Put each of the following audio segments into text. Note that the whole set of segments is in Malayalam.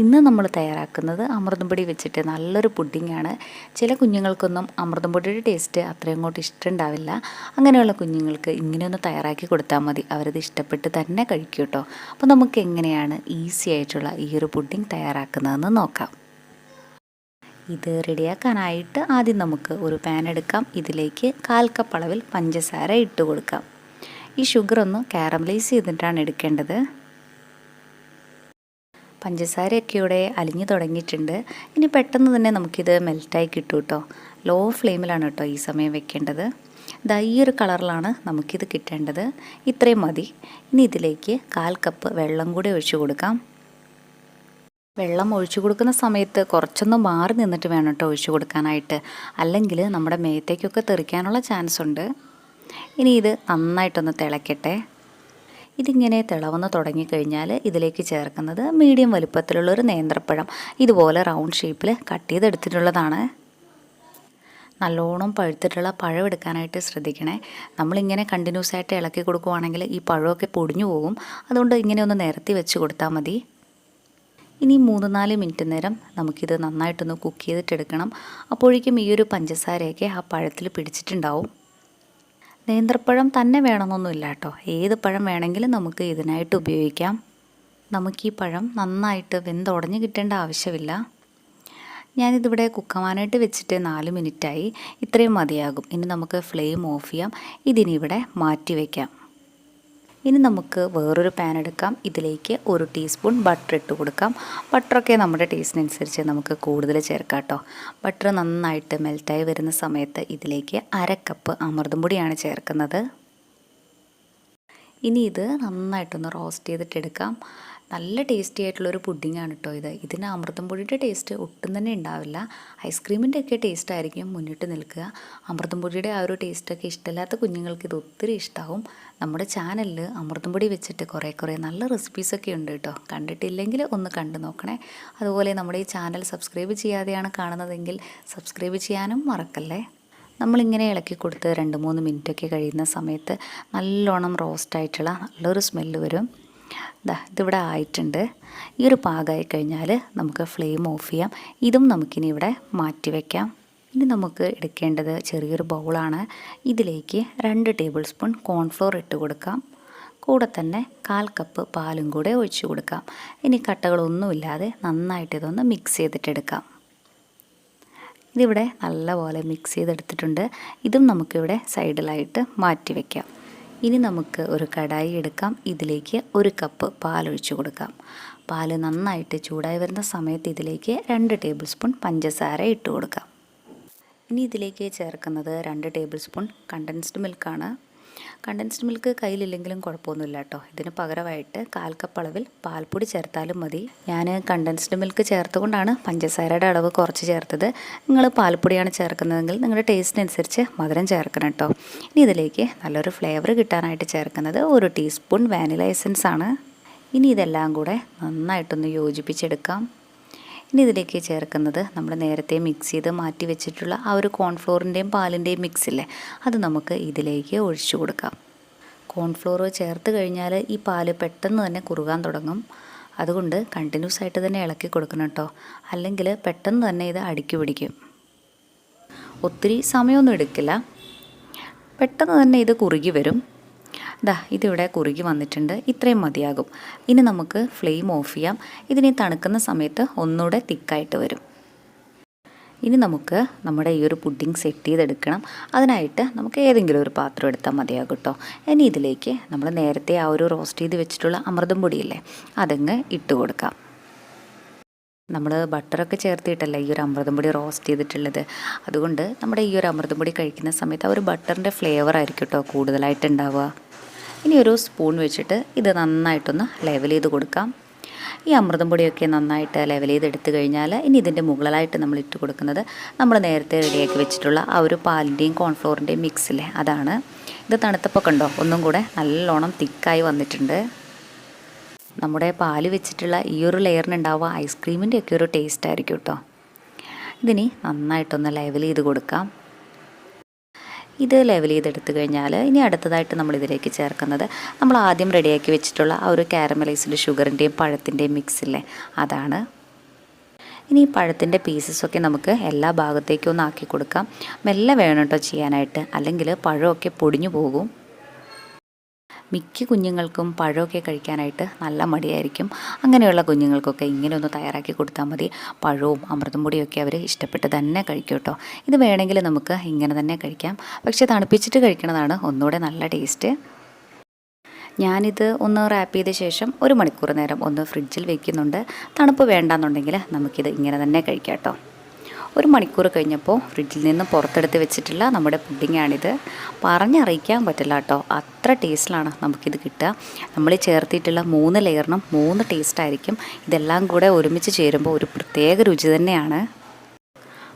ഇന്ന് നമ്മൾ തയ്യാറാക്കുന്നത് അമൃതം പൊടി വെച്ചിട്ട് നല്ലൊരു പുഡിങ്ങാണ്. ചില കുഞ്ഞുങ്ങൾക്കൊന്നും അമൃതം പൊടിയുടെ ടേസ്റ്റ് അത്രയും അങ്ങോട്ട് ഇഷ്ടമുണ്ടാവില്ല. അങ്ങനെയുള്ള കുഞ്ഞുങ്ങൾക്ക് ഇങ്ങനെയൊന്ന് തയ്യാറാക്കി കൊടുത്താൽ മതി, അവരത് ഇഷ്ടപ്പെട്ട് തന്നെ കഴിക്കും കേട്ടോ. അപ്പോൾ നമുക്ക് എങ്ങനെയാണ് ഈസി ആയിട്ടുള്ള ഈ ഒരു പുഡിങ് തയ്യാറാക്കുന്നതെന്ന് നോക്കാം. ഇത് റെഡിയാക്കാനായിട്ട് ആദ്യം നമുക്ക് ഒരു പാൻ എടുക്കാം. ഇതിലേക്ക് 1/4 കപ്പ് അളവിൽ പഞ്ചസാര ഇട്ട് കൊടുക്കാം. ഈ ഷുഗർ ഒന്ന് കാരമലൈസ് ചെയ്തിട്ടാണ് എടുക്കേണ്ടത്. പഞ്ചസാരയൊക്കെ ഇവിടെ അലിഞ്ഞു തുടങ്ങിയിട്ടുണ്ട്. ഇനി പെട്ടെന്ന് തന്നെ നമുക്കിത് മെൽറ്റായി കിട്ടും കേട്ടോ. ലോ ഫ്ലെയിമിലാണ് കേട്ടോ ഈ സമയം വെക്കേണ്ടത്. ദാ ഈ ഒരു കളറിലാണ് നമുക്കിത് കിട്ടേണ്ടത്. ഇത്രയും മതി. ഇനി ഇതിലേക്ക് 1/4 കപ്പ് വെള്ളം കൂടി ഒഴിച്ചു കൊടുക്കാം. വെള്ളം ഒഴിച്ചു കൊടുക്കുന്ന സമയത്ത് കുറച്ചൊന്ന് മാറി നിന്നിട്ട് വേണം കേട്ടോ ഒഴിച്ചു കൊടുക്കാനായിട്ട്, അല്ലെങ്കിൽ നമ്മുടെ മേത്തേക്കൊക്കെ തെറിക്കാനുള്ള ചാൻസ് ഉണ്ട്. ഇനി ഇത് നന്നായിട്ടൊന്ന് തിളയ്ക്കട്ടെ. ഇതിങ്ങനെ തിളവന്ന് തുടങ്ങിക്കഴിഞ്ഞാൽ ഇതിലേക്ക് ചേർക്കുന്നത് മീഡിയം വലുപ്പത്തിലുള്ളൊരു നേന്ത്രപ്പഴം, ഇതുപോലെ റൗണ്ട് ഷേപ്പിൽ കട്ട് ചെയ്തെടുത്തിട്ടുള്ളതാണ്. നല്ലോണം പഴുത്തിട്ടുള്ള പഴം എടുക്കാനായിട്ട് ശ്രദ്ധിക്കണേ. നമ്മളിങ്ങനെ കണ്ടിന്യൂസ് ആയിട്ട് ഇളക്കി കൊടുക്കുവാണെങ്കിൽ ഈ പഴമൊക്കെ പൊടിഞ്ഞു പോകും. അതുകൊണ്ട് ഇങ്ങനെ ഒന്ന് നിരത്തി വെച്ച് കൊടുത്താൽ മതി. ഇനി 3-4 മിനിറ്റ് നേരം നമുക്കിത് നന്നായിട്ടൊന്ന് കുക്ക് ചെയ്തിട്ടെടുക്കണം. അപ്പോഴേക്കും ഈ ഒരു പഞ്ചസാരയൊക്കെ ആ പഴത്തിൽ പിടിച്ചിട്ടുണ്ടാവും. നേന്ത്രപ്പഴം തന്നെ വേണമെന്നൊന്നുമില്ല കേട്ടോ, ഏത് പഴം വേണമെങ്കിലും നമുക്ക് ഇതിനായിട്ട് ഉപയോഗിക്കാം. നമുക്ക് ഈ പഴം നന്നായിട്ട് വെന്തുടഞ്ഞ് കിട്ടേണ്ട ആവശ്യമില്ല. ഞാനിതിവിടെ കുക്കാവാനായിട്ട് വെച്ചിട്ട് 4 മിനിറ്റായി. ഇത്രയും മതിയാകും. ഇനി നമുക്ക് ഫ്ലെയിം ഓഫ് ചെയ്യാം. ഇതിനി ഇവിടെ മാറ്റി വയ്ക്കാം. ഇനി നമുക്ക് വേറൊരു പാൻ എടുക്കാം. ഇതിലേക്ക് 1 ടീസ്പൂൺ ബട്ടർ ഇട്ട് കൊടുക്കാം. ബട്ടറൊക്കെ നമ്മുടെ ടേസ്റ്റിനനുസരിച്ച് നമുക്ക് കൂടുതൽ ചേർക്കാം കേട്ടോ. ബട്ടർ നന്നായിട്ട് മെൽറ്റായി വരുന്ന സമയത്ത് ഇതിലേക്ക് 1/2 കപ്പ് അമൃതം പൊടിയാണ് ചേർക്കുന്നത്. ഇനി ഇത് നന്നായിട്ടൊന്ന് റോസ്റ്റ് ചെയ്തിട്ടെടുക്കാം. നല്ല ടേസ്റ്റി ആയിട്ടുള്ളൊരു പുഡിങ്ങാണ് കേട്ടോ ഇത്. ഇതിന് അമൃതം പൊടിയുടെ ടേസ്റ്റ് ഒട്ടും തന്നെ ഉണ്ടാവില്ല. ഐസ്ക്രീമിൻ്റെ ഒക്കെ ടേസ്റ്റ് ആയിരിക്കും മുന്നിട്ട് നിൽക്കുക. അമൃതം പൊടിയുടെ ആ ഒരു ടേസ്റ്റൊക്കെ ഇഷ്ടമില്ലാത്ത കുഞ്ഞുങ്ങൾക്ക് ഇത് ഒത്തിരി ഇഷ്ടമാവും. നമ്മുടെ ചാനലിൽ അമൃതം പൊടി വെച്ചിട്ട് കുറേ നല്ല റെസിപ്പീസൊക്കെ ഉണ്ട് കേട്ടോ. കണ്ടിട്ടില്ലെങ്കിൽ ഒന്ന് കണ്ടു നോക്കണേ. അതുപോലെ നമ്മുടെ ഈ ചാനൽ സബ്സ്ക്രൈബ് ചെയ്യാതെയാണ് കാണുന്നതെങ്കിൽ സബ്സ്ക്രൈബ് ചെയ്യാനും മറക്കല്ലേ. നമ്മളിങ്ങനെ ഇളക്കി കൊടുത്ത് 2-3 മിനിറ്റൊക്കെ കഴിയുന്ന സമയത്ത് നല്ലോണം റോസ്റ്റായിട്ടുള്ള നല്ലൊരു സ്മെല്ല് വരും. ഇതിവിടെ ആയിട്ടുണ്ട്. ഈ ഒരു പാകമായി കഴിഞ്ഞാൽ നമുക്ക് ഫ്ലെയിം ഓഫ് ചെയ്യാം. ഇതും നമുക്കിനി ഇവിടെ മാറ്റി വയ്ക്കാം. ഇനി നമുക്ക് എടുക്കേണ്ടത് ചെറിയൊരു ബൗളാണ്. ഇതിലേക്ക് 2 ടേബിൾ സ്പൂൺ കോൺഫ്ലോർ ഇട്ട് കൊടുക്കാം. കൂടെ തന്നെ 1/4 കപ്പ് പാലും കൂടെ ഒഴിച്ചു കൊടുക്കാം. ഇനി കട്ടകളൊന്നുമില്ലാതെ നന്നായിട്ട് ഇതൊന്ന് മിക്സ് ചെയ്തിട്ടെടുക്കാം. ഇതിവിടെ നല്ലപോലെ മിക്സ് ചെയ്തെടുത്തിട്ടുണ്ട്. ഇതും നമുക്കിവിടെ സൈഡിലായിട്ട് മാറ്റി വയ്ക്കാം. ഇനി നമുക്ക് ഒരു കടായി എടുക്കാം. ഇതിലേക്ക് 1 കപ്പ് പാലൊഴിച്ച് കൊടുക്കാം. പാല് നന്നായിട്ട് ചൂടായി വരുന്ന സമയത്ത് ഇതിലേക്ക് 2 ടേബിൾ സ്പൂൺ പഞ്ചസാര ഇട്ട് കൊടുക്കാം. ഇനി ഇതിലേക്ക് ചേർക്കുന്നത് 2 ടേബിൾ സ്പൂൺ കണ്ടൻസ്ഡ് മിൽക്കാണ്. കണ്ടൻസ്ഡ് മിൽക്ക് കയ്യിലില്ലെങ്കിലും കുഴപ്പമൊന്നുമില്ല കേട്ടോ. ഇതിന് പകരമായിട്ട് 1/4 കപ്പ് അളവിൽ പാൽപ്പൊടി ചേർത്താലും മതി. ഞാൻ കണ്ടൻസ്ഡ് മിൽക്ക് ചേർത്തുകൊണ്ടാണ് പഞ്ചസാരയുടെ അളവ് കുറച്ച് ചേർത്തത്. നിങ്ങൾ പാൽപ്പൊടിയാണ് ചേർക്കുന്നതെങ്കിൽ നിങ്ങളുടെ ടേസ്റ്റിനനുസരിച്ച് മധുരം ചേർക്കണം കേട്ടോ. ഇനി ഇതിലേക്ക് നല്ലൊരു ഫ്ലേവർ കിട്ടാനായിട്ട് ചേർക്കുന്നത് 1 ടീസ്പൂൺ വാനില എസൻസ് ആണ്. ഇനി ഇതെല്ലാം കൂടെ നന്നായിട്ടൊന്ന് യോജിപ്പിച്ചെടുക്കാം. ഇനി ഇതിലേക്ക് ചേർക്കുന്നത് നമ്മൾ നേരത്തെ മിക്സ് ചെയ്ത് മാറ്റി വെച്ചിട്ടുള്ള ആ ഒരു കോൺഫ്ലോറിൻ്റെയും പാലിൻ്റെയും മിക്സില്ലേ, അത് നമുക്ക് ഇതിലേക്ക് ഒഴിച്ചു കൊടുക്കാം. കോൺഫ്ലോർ ചേർത്ത് കഴിഞ്ഞാൽ ഈ പാല് പെട്ടെന്ന് തന്നെ കുറുകാൻ തുടങ്ങും. അതുകൊണ്ട് കണ്ടിന്യൂസ് ആയിട്ട് തന്നെ ഇളക്കി കൊടുക്കണം കേട്ടോ, അല്ലെങ്കിൽ പെട്ടെന്ന് തന്നെ ഇത് അടുക്കി പിടിക്കും. ഒത്തിരി സമയമൊന്നും എടുക്കില്ല, പെട്ടെന്ന് തന്നെ ഇത് കുറുകി വരും. ഇതിവിടെ കുറുകി വന്നിട്ടുണ്ട്. ഇത്രയും മതിയാകും. ഇനി നമുക്ക് ഫ്ലെയിം ഓഫ് ചെയ്യാം. ഇതിനി തണുക്കുന്ന സമയത്ത് ഒന്നുകൂടെ തിക്കായിട്ട് വരും. ഇനി നമുക്ക് നമ്മുടെ ഈ ഒരു പുഡിങ് സെറ്റ് ചെയ്തെടുക്കണം. അതിനായിട്ട് നമുക്ക് ഏതെങ്കിലും ഒരു പാത്രം എടുത്താൽ മതിയാകും കേട്ടോ. ഇനി ഇതിലേക്ക് നമ്മൾ നേരത്തെ ആ ഒരു റോസ്റ്റ് ചെയ്ത് വെച്ചിട്ടുള്ള അമൃതം പൊടിയില്ലേ, അതങ്ങ് ഇട്ട് കൊടുക്കാം. നമ്മൾ ബട്ടറൊക്കെ ചേർത്തിട്ടല്ല ഈ ഒരു അമൃതം പൊടി റോസ്റ്റ് ചെയ്തിട്ടുള്ളത്. അതുകൊണ്ട് നമ്മുടെ ഈ ഒരു അമൃതം പൊടി കഴിക്കുന്ന സമയത്ത് ആ ഒരു ബട്ടറിൻ്റെ ഫ്ലേവർ ആയിരിക്കും കേട്ടോ കൂടുതലായിട്ട് ഉണ്ടാവുക. ഇനി ഒരു സ്പൂൺ വെച്ചിട്ട് ഇത് നന്നായിട്ടൊന്ന് ലെവൽ ചെയ്ത് കൊടുക്കാം. ഈ അമൃതം പൊടിയൊക്കെ നന്നായിട്ട് ലെവൽ ചെയ്തെടുത്ത് കഴിഞ്ഞാൽ ഇനി ഇതിൻ്റെ മുകളിലായിട്ട് നമ്മൾ ഇട്ട് കൊടുക്കുന്നത് നമ്മൾ നേരത്തെ റെഡിയാക്കി വെച്ചിട്ടുള്ള ആ ഒരു പാലിൻ്റെയും കോൺഫ്ലോറിൻ്റെയും മിക്സില്ലേ, അതാണ്. ഇത് തണുത്തപ്പോൾ കണ്ടോ ഒന്നും കൂടെ നല്ലോണം തിക്കായി വന്നിട്ടുണ്ട്. നമ്മുടെ പാല് വെച്ചിട്ടുള്ള ഈ ഒരു ലെയറിനുണ്ടാവുക ഐസ്ക്രീമിൻ്റെ ഒക്കെ ഒരു ടേസ്റ്റ് ആയിരിക്കും കേട്ടോ. ഇതിനി നന്നായിട്ടൊന്ന് ലെവൽ ചെയ്ത് കൊടുക്കാം. ഇത് ലെവൽ ചെയ്തെടുത്ത് കഴിഞ്ഞാൽ ഇനി അടുത്തതായിട്ട് നമ്മൾ ഇതിലേക്ക് ചേർക്കുന്നത് നമ്മൾ ആദ്യം റെഡിയാക്കി വെച്ചിട്ടുള്ള ആ ഒരു കാരമലൈസ്ഡ് ഷുഗറിൻ്റെയും പഴത്തിൻ്റെയും മിക്സില്ലേ, അതാണ്. ഇനി ഈ പഴത്തിൻ്റെ പീസസൊക്കെ നമുക്ക് എല്ലാ ഭാഗത്തേക്കും ഒന്ന് ആക്കി കൊടുക്കാം. മെല്ലെ വേണം കേട്ടോ ചെയ്യാനായിട്ട്, അല്ലെങ്കിൽ പഴമൊക്കെ പൊടിഞ്ഞു പോകും. മിക്ക കുഞ്ഞുങ്ങൾക്കും പഴമൊക്കെ കഴിക്കാനായിട്ട് നല്ല മടിയായിരിക്കും. അങ്ങനെയുള്ള കുഞ്ഞുങ്ങൾക്കൊക്കെ ഇങ്ങനെ ഒന്ന് തയ്യാറാക്കി കൊടുത്താൽ മതി. പഴവും അമൃതം പൊടിയൊക്കെ അവർ ഇഷ്ടപ്പെട്ട് തന്നെ കഴിക്കും കേട്ടോ. ഇത് വേണമെങ്കിൽ നമുക്ക് ഇങ്ങനെ തന്നെ കഴിക്കാം, പക്ഷേ തണുപ്പിച്ചിട്ട് കഴിക്കണതാണ് ഒന്നുകൂടെ നല്ല ടേസ്റ്റ്. ഞാനിത് ഒന്ന് റാപ്പ് ചെയ്ത ശേഷം 1 മണിക്കൂർ നേരം ഒന്ന് ഫ്രിഡ്ജിൽ വെക്കുന്നുണ്ട്. തണുപ്പ് വേണ്ടാന്നുണ്ടെങ്കിൽ നമുക്കിത് ഇങ്ങനെ തന്നെ കഴിക്കാം കേട്ടോ. 1 മണിക്കൂർ കഴിഞ്ഞപ്പോൾ ഫ്രിഡ്ജിൽ നിന്ന് പുറത്തെടുത്ത് വെച്ചിട്ടുള്ള നമ്മുടെ പുഡിങ്ങാണിത്. പറഞ്ഞറിയിക്കാൻ പറ്റില്ല കേട്ടോ, അത്ര ടേസ്റ്റിലാണ് നമുക്കിത് കിട്ടുക. നമ്മൾ ചേർത്തിട്ടുള്ള 3 ലെയറിനും 3 ടേസ്റ്റായിരിക്കും. ഇതെല്ലാം കൂടെ ഒരുമിച്ച് ചേരുമ്പോൾ ഒരു പ്രത്യേക രുചി തന്നെയാണ്.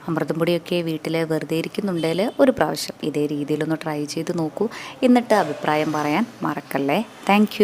അമൃതം പൊടിയൊക്കെ വീട്ടിൽ വെറുതെ ഇരിക്കുന്നുണ്ടെങ്കിൽ ഒരു പ്രാവശ്യം ഇതേ രീതിയിലൊന്ന് ട്രൈ ചെയ്ത് നോക്കൂ. എന്നിട്ട് അഭിപ്രായം പറയാൻ മറക്കല്ലേ. താങ്ക്